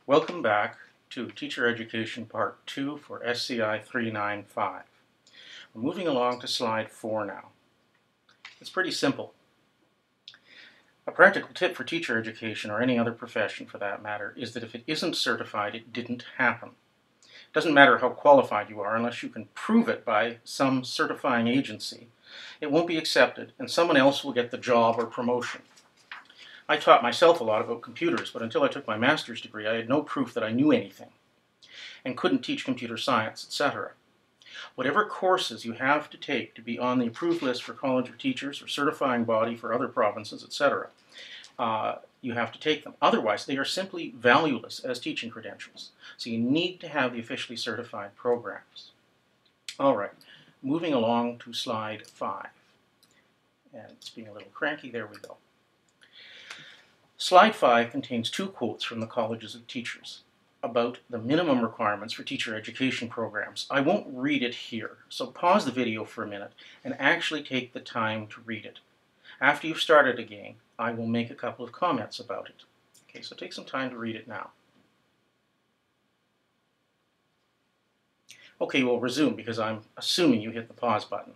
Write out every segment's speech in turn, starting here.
Welcome back to Teacher Education Part 2 for SCI 395. We're moving along to slide 4 now. It's pretty simple. A practical tip for teacher education, or any other profession for that matter, is that if it isn't certified, it didn't happen. It doesn't matter how qualified you are, unless you can prove it by some certifying agency. It won't be accepted, and someone else will get the job or promotion. I taught myself a lot about computers, but until I took my master's degree, I had no proof that I knew anything and couldn't teach computer science, etc. Whatever courses you have to take to be on the approved list for college or teachers or certifying body for other provinces, etc., you have to take them. Otherwise, they are simply valueless as teaching credentials. So you need to have the officially certified programs. All right, moving along to slide 5. And it's being a little cranky. There we go. Slide 5 contains 2 quotes from the Colleges of Teachers about the minimum requirements for teacher education programs. I won't read it here, so pause the video for a minute and actually take the time to read it. After you've started again, I will make a couple of comments about it. Okay, so take some time to read it now. Okay, we'll resume because I'm assuming you hit the pause button.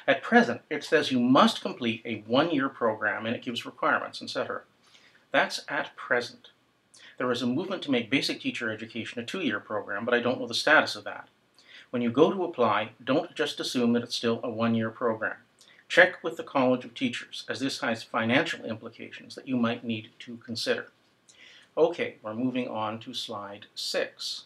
At present, it says you must complete a 1-year program and it gives requirements, etc. That's at present. There is a movement to make basic teacher education a 2-year program, but I don't know the status of that. When you go to apply, don't just assume that it's still a 1-year program. Check with the College of Teachers, as this has financial implications that you might need to consider. Okay, we're moving on to slide 6.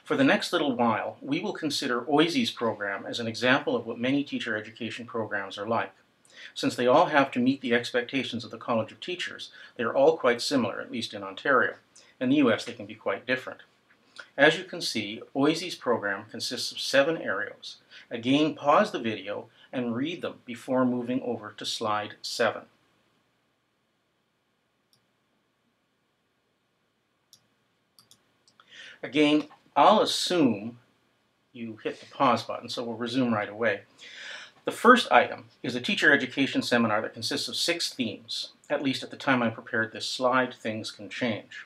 For the next little while, we will consider OISE's program as an example of what many teacher education programs are like. Since they all have to meet the expectations of the College of Teachers, they are all quite similar, at least in Ontario. In the US, they can be quite different. As you can see, OISE's program consists of 7 areas. Again, pause the video and read them before moving over to slide 7. Again, I'll assume you hit the pause button, so we'll resume right away. The first item is a teacher education seminar that consists of 6 themes. At least at the time I prepared this slide, things can change.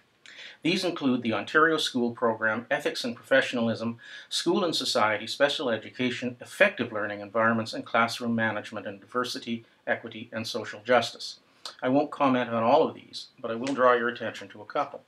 These include the Ontario School Program, Ethics and Professionalism, School and Society, Special Education, Effective Learning Environments, and Classroom Management, and Diversity, Equity, and Social Justice. I won't comment on all of these, but I will draw your attention to a couple.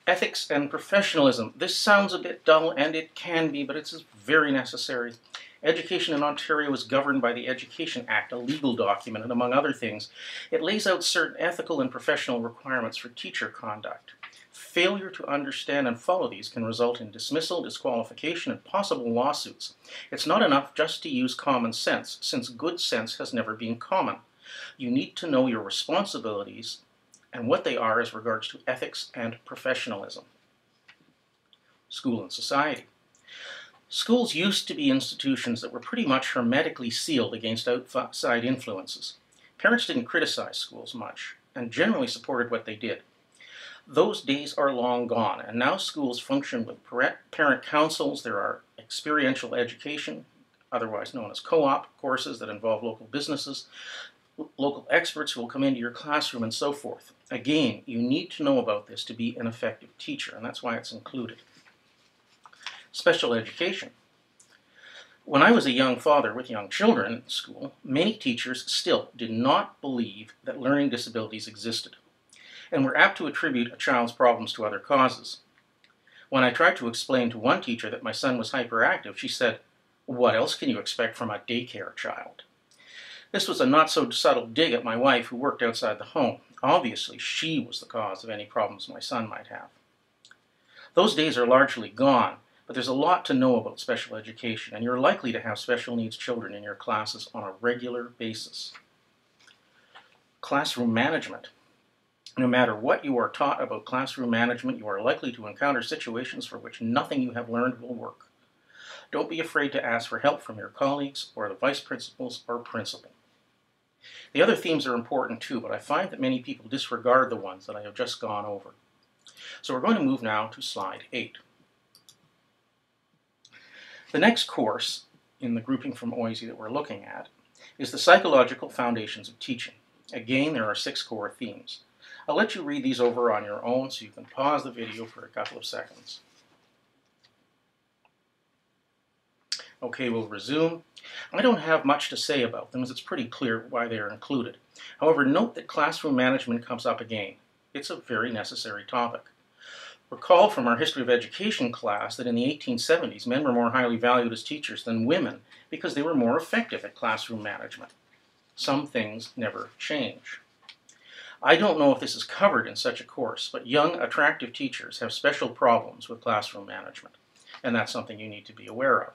Ethics and professionalism. This sounds a bit dull, and it can be, but it's very necessary. Education in Ontario is governed by the Education Act, a legal document, and among other things, it lays out certain ethical and professional requirements for teacher conduct. Failure to understand and follow these can result in dismissal, disqualification, and possible lawsuits. It's not enough just to use common sense, since good sense has never been common. You need to know your responsibilities and what they are as regards to ethics and professionalism. School and society. Schools used to be institutions that were pretty much hermetically sealed against outside influences. Parents didn't criticize schools much, and generally supported what they did. Those days are long gone, and now schools function with parent councils. There are experiential education, otherwise known as co-op courses that involve local businesses, local experts who will come into your classroom, and so forth. Again, you need to know about this to be an effective teacher, and that's why it's included. Special education. When I was a young father with young children in school, many teachers still did not believe that learning disabilities existed, and were apt to attribute a child's problems to other causes. When I tried to explain to one teacher that my son was hyperactive, she said, "What else can you expect from a daycare child?" This was a not-so-subtle dig at my wife, who worked outside the home. Obviously, she was the cause of any problems my son might have. Those days are largely gone, but there's a lot to know about special education, and you're likely to have special needs children in your classes on a regular basis. Classroom management. No matter what you are taught about classroom management, you are likely to encounter situations for which nothing you have learned will work. Don't be afraid to ask for help from your colleagues or the vice principals or principal. The other themes are important too, but I find that many people disregard the ones that I have just gone over. So we're going to move now to slide 8. The next course in the grouping from OISE that we're looking at is the Psychological Foundations of Teaching. Again, there are 6 core themes. I'll let you read these over on your own, so you can pause the video for a couple of seconds. Okay, we'll resume. I don't have much to say about them, as it's pretty clear why they are included. However, note that classroom management comes up again. It's a very necessary topic. Recall from our History of Education class that in the 1870s, men were more highly valued as teachers than women because they were more effective at classroom management. Some things never change. I don't know if this is covered in such a course, but young, attractive teachers have special problems with classroom management, and that's something you need to be aware of.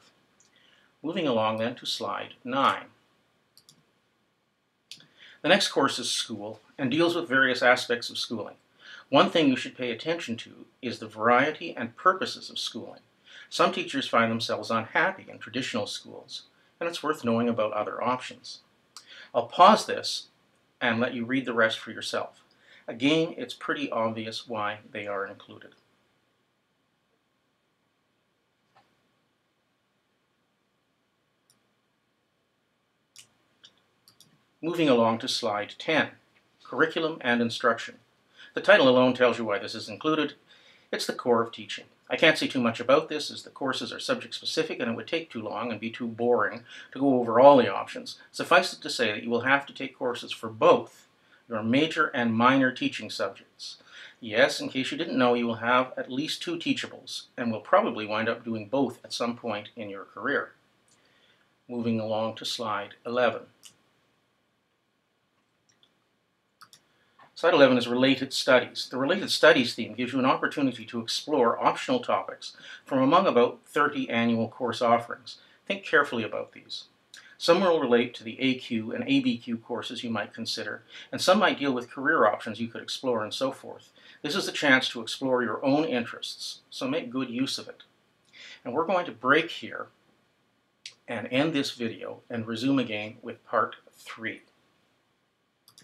Moving along then to slide 9. The next course is School and deals with various aspects of schooling. One thing you should pay attention to is the variety and purposes of schooling. Some teachers find themselves unhappy in traditional schools, and it's worth knowing about other options. I'll pause this and let you read the rest for yourself. Again, it's pretty obvious why they are included. Moving along to slide 10, Curriculum and Instruction. The title alone tells you why this is included. It's the core of teaching. I can't say too much about this, as the courses are subject specific and it would take too long and be too boring to go over all the options. Suffice it to say that you will have to take courses for both your major and minor teaching subjects. Yes, in case you didn't know, you will have at least 2 teachables and will probably wind up doing both at some point in your career. Moving along to slide 11. Slide 11 is Related Studies. The Related Studies theme gives you an opportunity to explore optional topics from among about 30 annual course offerings. Think carefully about these. Some will relate to the AQ and ABQ courses you might consider, and some might deal with career options you could explore and so forth. This is a chance to explore your own interests, so make good use of it. And we're going to break here and end this video and resume again with part 3.